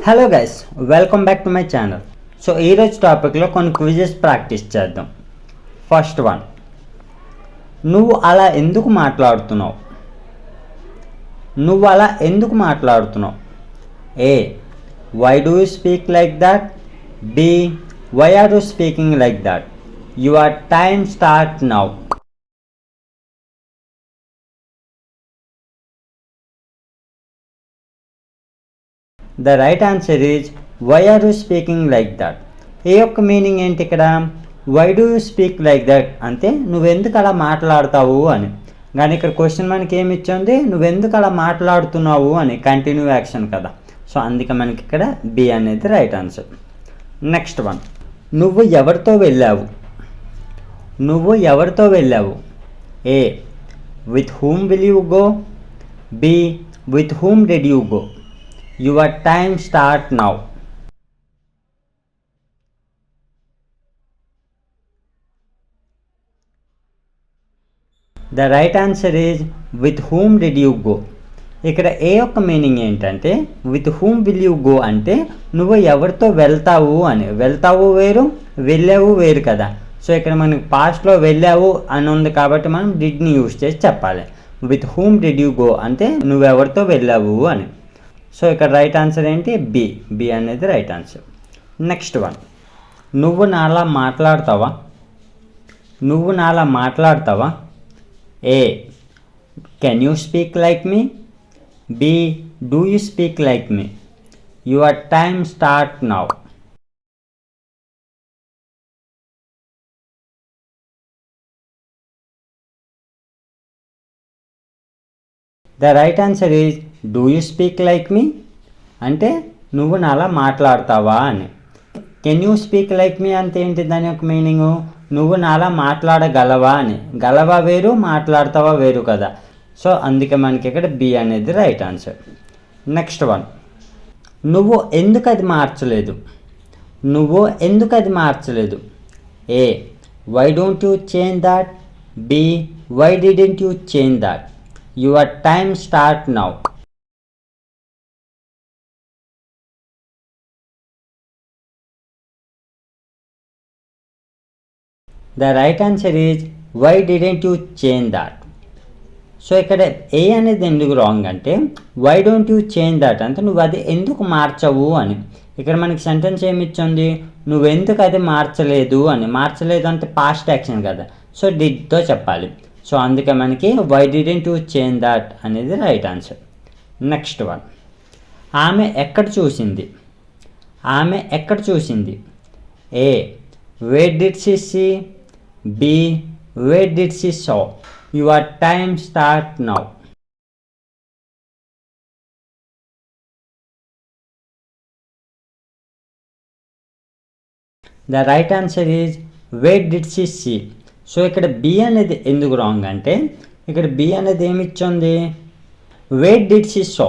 Hello guys, welcome back to my channel. So ఈరోజు టాపిక్లో కొన్ని క్విజెస్ ప్రాక్టీస్ చేద్దాం. ఫస్ట్ వన్, నువ్వు అలా ఎందుకు మాట్లాడుతున్నావు? నువ్వు అలా ఎందుకు మాట్లాడుతున్నావు? A, why do you speak like that? B, why are you speaking like that? Your time start now. The right answer is why are you speaking like that. A యొక్క meaning ఏంటి ఇక్కడ? Why do you speak like that అంటే నువ్వెందుకు అలా మాట్లాడతావు అని. కానీ ఇక్కడ క్వశ్చన్ మనకి ఏమి ఇచ్చింది? నువ్వెందుకు అలా మాట్లాడుతున్నావు అని, కంటిన్యూ యాక్షన్ కదా. సో అందుకే మనకి ఇక్కడ బి అనేది రైట్ ఆన్సర్. నెక్స్ట్ వన్, నువ్వు ఎవరితో వెళ్ళావు? నువ్వు ఎవరితో వెళ్ళావు? A, with whom will you go? B, with whom did you go? Your time start now. The right answer is with whom did you go. ఇక్కడ ఏ యొక్క meaning ఏంటంటే with whom will you go అంటే నువ్వు ఎవరితో వెళ్తావు అని. వెళ్తావు వేరు, వెళ్ళావు వేరు కదా. సో ఇక్కడ మనకి పాస్ట్లో వెళ్ళావు అని ఉంది కాబట్టి మనం డిడ్ని యూజ్ చేసి చెప్పాలి. With whom did you go అంటే నువ్వెవరితో వెళ్ళావు అని. సో ఇక్కడ రైట్ ఆన్సర్ ఏంటి? బి. బి అనేది రైట్ ఆన్సర్. నెక్స్ట్ వన్, నువ్వు నాలా మాట్లాడతావా? నువ్వు నాలా మాట్లాడతావా? A, can you speak like me? B, do you speak like me? Your time start now. The right answer is do you speak like me అంటే నువ్వు నాలా మాట్లాడతావా అని. Can you speak like me అంటే ఏంటి దాని యొక్క మీనింగు? నువ్వు నాలా మాట్లాడగలవా అని. గలవా వేరు, మాట్లాడతావా వేరు కదా. సో అందుకే మనకి ఇక్కడ బి అనేది రైట్ ఆన్సర్. నెక్స్ట్ వన్, నువ్వు ఎందుకు అది మార్చలేదు? నువ్వు ఎందుకు అది మార్చలేదు? A, why don't you change that? B, why didn't you change that? Your time start now. The right answer is why didn't you change that. So ఇక్కడ ఏ అనేది ఎందుకు రాంగ్ అంటే why don't you change that అంటే నువ్వు అది ఎందుకు మార్చవు అని. ఇక్కడ మనకి సెంటెన్స్ ఏమి ఇచ్చింది? నువ్వెందుకు అది మార్చలేదు అని. మార్చలేదు అంటే పాస్ట్ యాక్షన్ కదా. సో డిడ్తో చెప్పాలి. సో అందుకే మనకి why didn't you change that అనేది రైట్ ఆన్సర్. నెక్స్ట్ వన్, ఆమె ఎక్కడ చూసింది? ఆమె ఎక్కడ చూసింది? A, where did she see? B, where did she saw? Your time start now. The right answer is where did she see. So ఇక్కడ B అనేది ఎందుకు రాంగ్ అంటే ఇక్కడ బి అనేది ఏమి ఇచ్చింది? Where did she saw.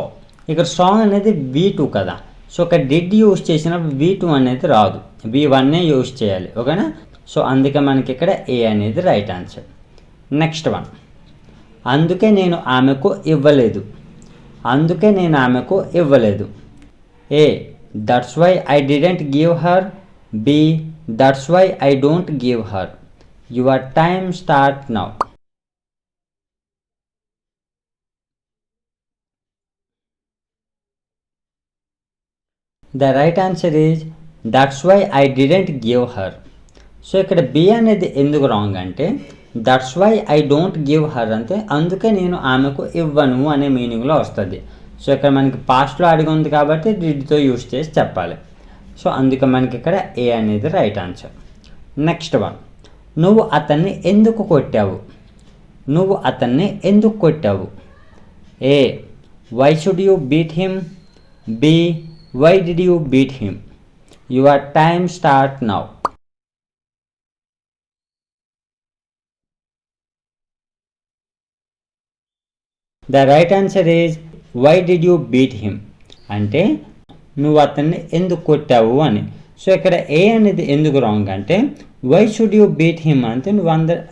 ఇక్కడ సాంగ్ అనేది V2 కదా. సో ఇక్కడ డిడ్ యూజ్ చేసినప్పుడు V2 అనేది రాదు, V1 యూజ్ చేయాలి. ఓకేనా? సో అందుకే మనకి ఇక్కడ ఏ అనేది రైట్ ఆన్సర్. నెక్స్ట్ వన్, అందుకే నేను ఆమెకు ఇవ్వలేదు. అందుకే నేను ఆమెకు ఇవ్వలేదు. A, that's why I didn't give her. B, that's why I don't give her. Your time start now. The right answer is that's why I didn't give her. So ఇక్కడ B అనేది ఎందుకు రాంగ్ అంటే that's why I don't give her అంటే అందుకే నేను ఆమెకు ఇవ్వను అనే మీనింగ్లో వస్తుంది. సో ఇక్కడ మనకి పాస్ట్లో అడిగి ఉంది కాబట్టి డిడ్తో యూజ్ చేసి చెప్పాలి. సో అందుకే మనకి ఇక్కడ ఏ అనేది రైట్ ఆన్సర్. నెక్స్ట్ వన్, నువ్వు అతన్ని ఎందుకు కొట్టావు? నువ్వు అతన్ని ఎందుకు కొట్టావు? A, why should you beat him? B, why did you beat him? Your time start now. The right answer is why did you beat him అంటే నువ్వు అతన్ని ఎందుకు కొట్టావు అని. సో ఇక్కడ ఏ అనేది ఎందుకు రాంగ్ అంటే why should you beat him అంటే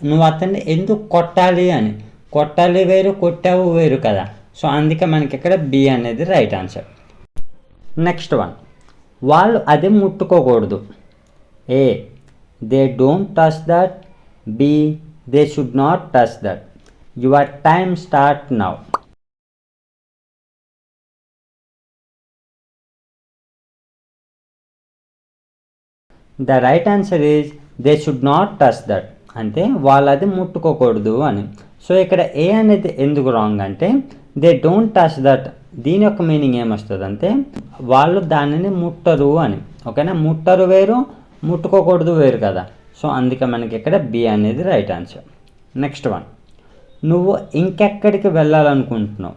నువ్వు అతన్ని ఎందుకు కొట్టాలి అని. కొట్టాలి వేరు, కొట్టావు వేరు కదా. సో అందుకే మనకి ఇక్కడ బి అనేది రైట్ ఆన్సర్. నెక్స్ట్ వన్, వాళ్ళు అది ముట్టుకోకూడదు. A they don't touch that. B they should not touch that. Your time start now. The right answer is they should not touch that. అంటే వాళ్ళు అది ముట్టుకోకూడదు అని. సో ఇక్కడ ఏ అనేది ఎందుకు రాంగ్ అంటే దే డోంట్ టచ్ దట్. దీని యొక్క మీనింగ్ ఏమొస్తుంది అంటే వాళ్ళు దానిని ముట్టరు అని. ఓకేనా, ముట్టరు వేరు, ముట్టుకోకూడదు వేరు కదా. సో అందుకే మనకి ఇక్కడ బి అనేది రైట్ ఆన్సర్. నెక్స్ట్ వన్, నువ్వు ఇంకెక్కడికి వెళ్ళాలనుకుంటున్నావు.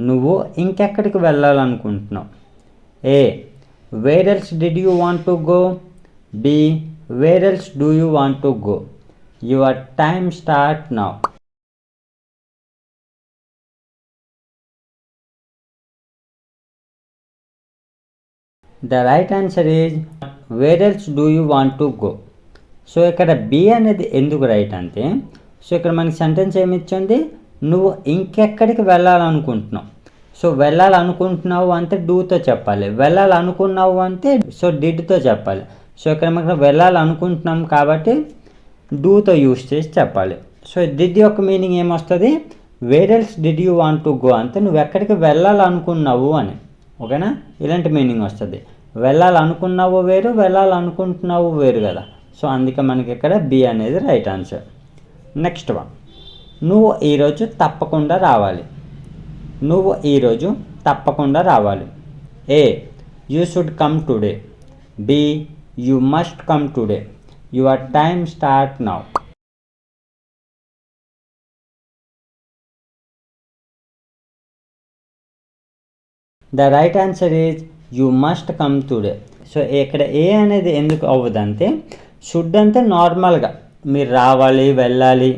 నువ్వు ఇంకెక్కడికి వెళ్ళాలనుకుంటున్నావు. A where else did you want to go. B where else do you want to go. Your time start now. The right answer is where else do you want to go. So ఇక్కడ B అనేది ఎందుకు right అంటే, so ఇక్కడ మనకి sentence ఏమి ఇచ్చింది, నువ్వు ఇంకెక్కడికి వెళ్ళాలనుకుంటున్నావు. సో వెళ్ళాలనుకుంటున్నావు అంటే డూతో చెప్పాలి, వెళ్ళాలనుకున్నావు అంటే సో డిడ్తో చెప్పాలి. సో ఇక్కడ మనకు వెళ్ళాలనుకుంటున్నాం కాబట్టి డూతో యూస్ చేసి చెప్పాలి. సో డిడ్ యొక్క మీనింగ్ ఏమొస్తుంది, wear else did you want to go అంటే నువ్వు ఎక్కడికి వెళ్ళాలనుకున్నావు అని. ఓకేనా, ఇలాంటి మీనింగ్ వస్తుంది. వెళ్ళాలనుకున్నావు వేరు, వెళ్ళాలనుకుంటున్నావు వేరు కదా. సో అందుకే మనకి ఇక్కడ బి అనేది రైట్ ఆన్సర్. నెక్స్ట్ వన్, నువ్వు ఈరోజు తప్పకుండా రావాలి. నువ్వు ఈరోజు తప్పకుండా రావాలి. A you should come today. B you must come today. Your time start now. The right answer is you must come today. So ఇక్కడ ఏ అనేది ఎందుకు అవ్వదంటే, షుడ్ అంటే నార్మల్గా మీరు రావాలి, వెళ్ళాలి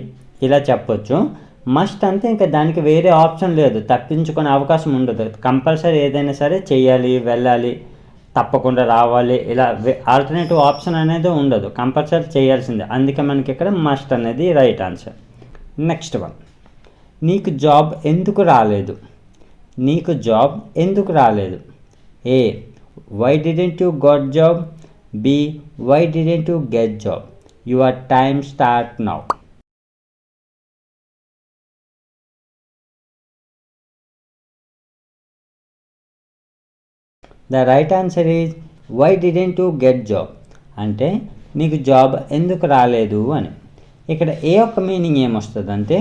ఇలా చెప్పొచ్చు. మస్ట్ అంటే ఇంకా దానికి వేరే ఆప్షన్ లేదు, తప్పించుకునే అవకాశం ఉండదు. కంపల్సరీ ఏదైనా సరే చేయాలి, వెళ్ళాలి, తప్పకుండా రావాలి, ఇలా ఆల్టర్నేటివ్ ఆప్షన్ అనేది ఉండదు, కంపల్సరీ చేయాల్సిందే. అందుకే మనకి ఇక్కడ మస్ట్ అనేది రైట్ ఆన్సర్. నెక్స్ట్ వన్, నీకు జాబ్ ఎందుకు రాలేదు. నీకు జాబ్ ఎందుకు రాలేదు. A why didn't you got job. B why didn't you get job. Your time start now. The right answer is why didn't you get job అంటే నీకు job ఎందుకు రాలేదు అని. ఇక్కడ ఏ యొక్క మీనింగ్ ఏమొస్తుందంటే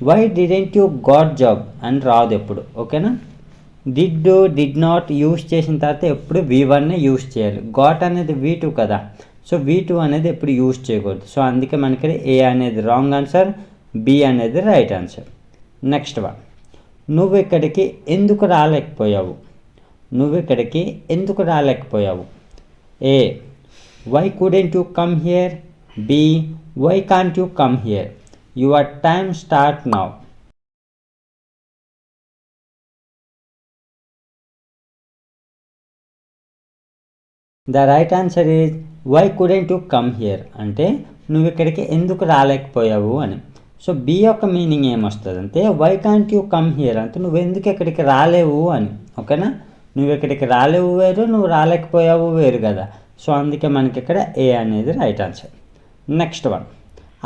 why didn't you got job అని రాదు ఎప్పుడు. ఓకేనా, డిడ్ నాట్ యూస్ చేసిన తర్వాత ఎప్పుడు V1నే యూస్ చేయాలి. గాట్ అనేది V2 కదా. సో V2 అనేది ఎప్పుడు యూస్ చేయకూడదు. సో అందుకే మనకి ఏ అనేది రాంగ్ ఆన్సర్, బి అనేది రైట్ ఆన్సర్. నెక్స్ట్ వన్, నువ్వు ఇక్కడికి ఎందుకు రాలేకపోయావు. నువ్వు ఇక్కడికి ఎందుకు రాలేకపోయావు. A why couldn't you come here. B why can't you come here. Your time start now. The right answer is why couldn't you come here అంటే నువ్వు ఇక్కడికి ఎందుకు రాలేకపోయావు అని. సో బి యొక్క మీనింగ్ ఏమొస్తుందంటే why can't you come here అంటే నువ్వు ఎందుకు ఇక్కడికి రాలేవు అని. ఓకేనా, నువ్వు ఇక్కడికి రాలేవు వేరు, నువ్వు రాలేకపోయావు వేరు కదా. సో అందుకే మనకి ఇక్కడ ఏ అనేది రైట్ ఆన్సర్. నెక్స్ట్ వన్,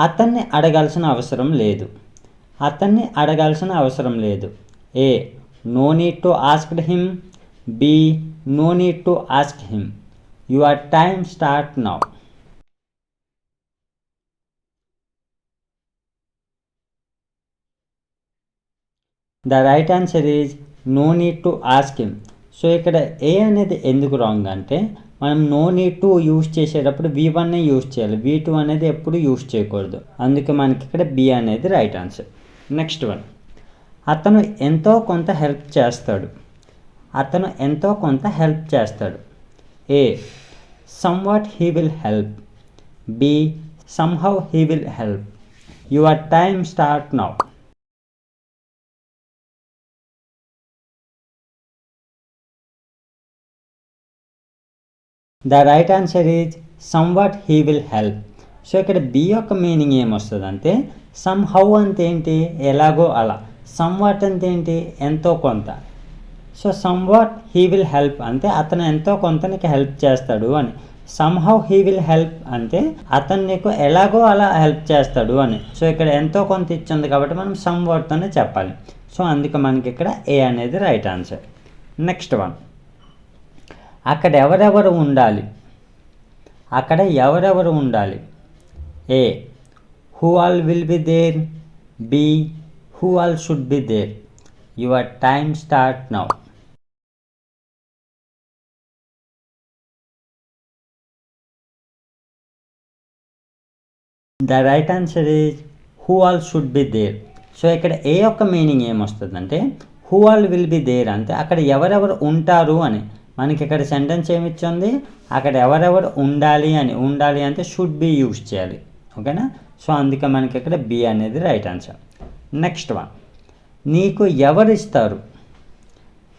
అతన్ని అడగాల్సిన అవసరం లేదు. అతన్ని అడగాల్సిన అవసరం లేదు. A no need to ask him. B no need to ask him. Your time start now. The right answer is no need to ask him. So ఇక్కడ ఏ అనేది ఎందుకు రాంగ్ అంటే మనం నో నీడ్ టు యూస్ చేసేటప్పుడు V1నే use చేయాలి, V2 అనేది ఎప్పుడు use చేయకూడదు. అందుకే మనకి ఇక్కడ బి అనేది రైట్ ఆన్సర్. నెక్స్ట్ వన్, అతను ఎంతో కొంత హెల్ప్ చేస్తాడు. అతను ఎంతో కొంత హెల్ప్ చేస్తాడు. A somewhat he will help. B somehow he will help. Your time start now. The right answer is somewhat he will help. So ఇక్కడ బి యొక్క మీనింగ్ ఏమొస్తుందంటే సమ్ హౌ అంటే ఏంటి, ఎలాగో అలా. సమ్వాట్ అంటే ఏంటి, ఎంతో కొంత. So somewhat he will help అంటే అతను ఎంతో కొంత నీకు హెల్ప్ చేస్తాడు అని. సమ్హౌ హీ విల్ హెల్ప్ అంటే అతను నీకు ఎలాగో అలా హెల్ప్ చేస్తాడు అని. సో ఇక్కడ ఎంతో కొంత ఇచ్చింది కాబట్టి మనం సమ్వాట్తోనే చెప్పాలి. సో అందుకే మనకి ఇక్కడ ఏ అనేది రైట్ ఆన్సర్. నెక్స్ట్ వన్, అక్కడ ఎవరెవరు ఉండాలి. అక్కడ ఎవరెవరు ఉండాలి. A who all will be there. B who all should be there. Your time start now. The right answer is who all should be there. So ఇక్కడ A యొక్క meaning ఏమొస్తుందంటే who all will be there అంటే అక్కడ ఎవరెవరు ఉంటారు అని. మనకి ఇక్కడ సెంటెన్స్ ఏమిచ్చింది, అక్కడ ఎవరెవరు ఉండాలి అని. ఉండాలి అంటే షుడ్ బి యూజ్ చేయాలి. ఓకేనా. సో అందుకే మనకి ఇక్కడ బి అనేది రైట్ ఆన్సర్. నెక్స్ట్ వన్, నీకు ఎవరిస్తారు.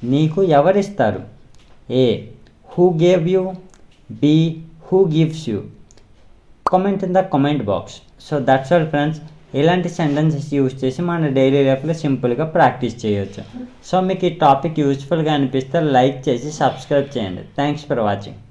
నీకు ఎవరిస్తారు. A who gave you. B who gives you. Comment in the comment box. So that's all friends. ఇలాంటి సెంటెన్సెస్ యూజ్ చేసి మన డైలీ లైఫ్లో సింపుల్గా ప్రాక్టీస్ చేయొచ్చు. సో మీకు ఈ టాపిక్ యూస్ఫుల్గా అనిపిస్తే లైక్ చేసి సబ్స్క్రైబ్ చేయండి. Thanks for watching.